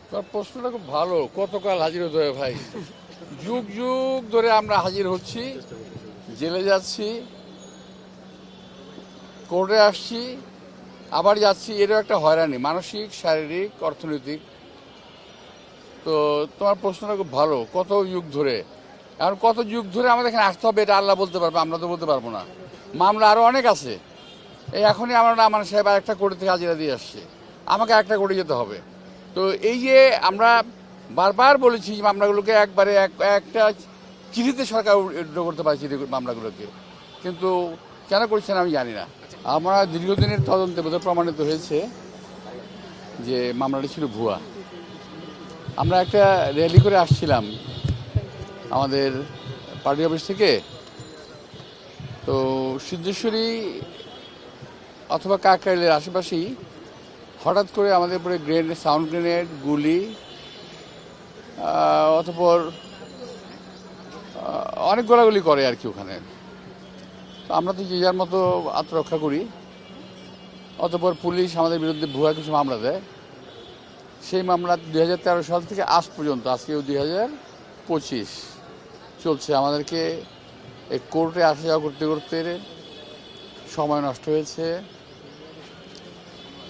তার প্রশ্নটা খুব ভালো। কতকাল হাজির হতে হবে ভাই? যুগ যুগ ধরে আমরা হাজির হচ্ছি, জেলে যাচ্ছি, কোর্টে আসছি, আবার যাচ্ছি। এটাও একটা হয়রানি, মানসিক, শারীরিক, অর্থনৈতিক। তো তোমার প্রশ্নটা খুব ভালো, কত যুগ ধরে। এখন কত যুগ ধরে আমাদের এখানে আসতে হবে এটা আল্লাহ বলতে পারবে, আমরা তো বলতে পারবো না। মামলা আরও অনেক আছে। এই এখনই আমার আমান সাহেব আর একটা কোর্ট থেকে হাজিরা দিয়ে আসছে, আমাকে একটা কোর্টে যেতে হবে। তো এই যে আমরা বারবার বলেছি যে মামলাগুলোকে একবারে একটা চিঠিতে সরকার উইথড্র করতে পারে, চিঠি মামলাগুলোকে, কিন্তু কেন করছেন আমি জানি না। আমরা দীর্ঘদিনের তদন্তে বোধহয় প্রমাণিত হয়েছে যে মামলাটি ছিল ভুয়া। আমরা একটা র্যালি করে আসছিলাম আমাদের পার্টি অফিস থেকে, তো সিদ্ধেশ্বরী অথবা কাকরাইলের আশেপাশেই হঠাৎ করে আমাদের উপরে সাউন্ড গ্রেনেড, গুলি, অতঃপর অনেক গোলাগুলি করে আর কি ওখানে। তো আমরা তো যে যার মতো আত্মরক্ষা করি। অতঃপর পুলিশ আমাদের বিরুদ্ধে ভুয়া কিছু মামলা দেয়। সেই মামলা 2013 সাল থেকে আজ পর্যন্ত, আজকেও 2025 চলছে। আমাদেরকে এই কোর্টে আসা যাওয়া করতে করতে সময় নষ্ট হয়েছে,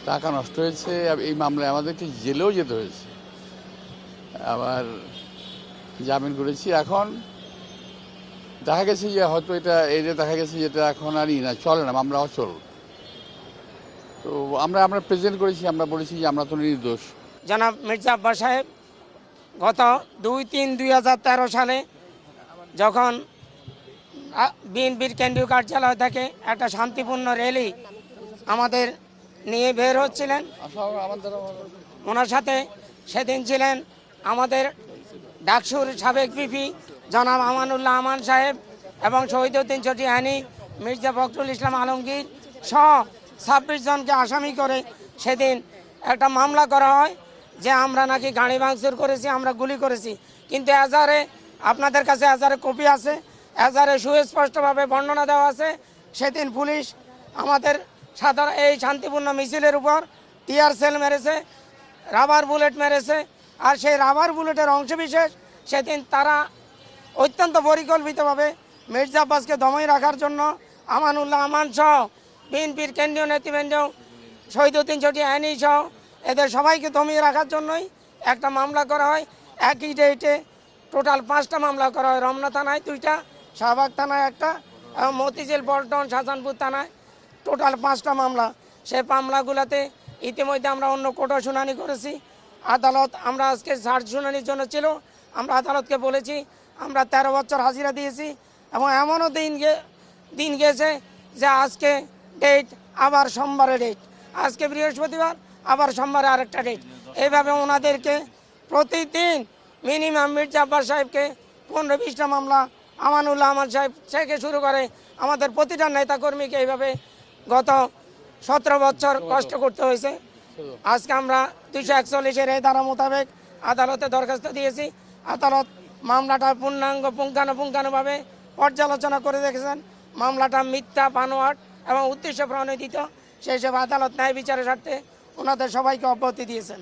টাকা নষ্ট হয়েছে। এই মামলায় আমাদেরকে জেলেও যেতে হয়েছে, আবার জামিন করেছি। এখন দেখা গেছে যে হয়তো এটা দেখা গেছে যেটা এখন আর না, চলে না, মামলা অচল। তো আমরা প্রেজেন্ট করেছি, আমরা বলেছি যে আমরা তো নির্দোষ। জনাব মির্জা আব্বাস সাহেব গত 2-3-2013 সালে যখন বিএনপির কেন্দ্রীয় কার্যালয় থেকে একটা শান্তিপূর্ণ র্যালি আমাদের নিয়ে বের হচ্ছিলেন, ওনার সাথে সেদিন ছিলেন আমাদের ডাকসুর সাবেক ভিপি জনাব আমানুল্লাহ আমান সাহেব এবং শহীদউদ্দিন চটিয়ানি, মির্জা ফখরুল ইসলাম আলমগীর সহ 26 জনকে আসামি করে সেদিন একটা মামলা করা হয় যে আমরা নাকি গাড়ি ভাঙচুর করেছি, আমরা গুলি করেছি। কিন্তু এজাহারে, আপনাদের কাছে এজাহারে কপি আছে, এজাহারে সুস্পষ্টভাবে বর্ণনা দেওয়া আছে। সেদিন পুলিশ আমাদের সাধারণ এই শান্তিপূর্ণ মিছিলের উপর টিয়ার সেল মেরেছে, রাবার বুলেট মেরেছে। আর সেই রাবার বুলেটের অংশবিশেষ সেদিন তারা অত্যন্ত পরিকল্পিতভাবে মির্জা আব্বাসকে দমাই রাখার জন্য আমানুল্লাহ আমান সহ বিএনপির কেন্দ্রীয় নেতৃবৃন্দ, শহীদউদ্দিন চটিয়ানি সহ এদের সবাইকে দমিয়ে রাখার জন্যই একটা মামলা করা হয়। একই ডেটে টোটাল 5টা মামলা করা হয়। রমনা থানায় 2টা, শাহবাগ থানায় 1টা এবং মতিঝিল, পল্টন, শাহজাহানপুর থানায় টোটাল 5টা মামলা। সেই মামলাগুলোতে ইতিমধ্যে আমরা অন্য কোর্টে শুনানি করেছি। আদালত আমরা আজকে সার্চ শুনানির জন্য ছিল, আমরা আদালতকে বলেছি আমরা 13 বছর হাজিরা দিয়েছি এবং এমনও দিন গেছে যে আজকে ডেট, আবার সোমবারে ডেট, আজকে বৃহস্পতিবার, আবার সোমবারে আরেকটা ডেট। এইভাবে ওনাদেরকে প্রতিদিন মিনিমাম মির্জা আব্বাস সাহেবকে 15-20টা মামলা, আমানুল্লাহ আমান সাহেব থেকে শুরু করে আমাদের প্রতিটা নেতাকর্মীকে এইভাবে গত 17 বছর কষ্ট করতে হয়েছে। আজকে আমরা 241-এর এই ধারা মোতাবেক আদালতে দরখাস্ত দিয়েছি। আদালত মামলাটা পুঙ্খানুপুঙ্খানুভাবে পর্যালোচনা করে দেখেছেন মামলাটা মিথ্যা, বানোয়াট এবং উদ্দেশ্য প্রণোদিত। সেই সব আদালত ন্যায় বিচারের স্বার্থে ওনাদের সবাইকে অব্যাহতি দিয়েছেন।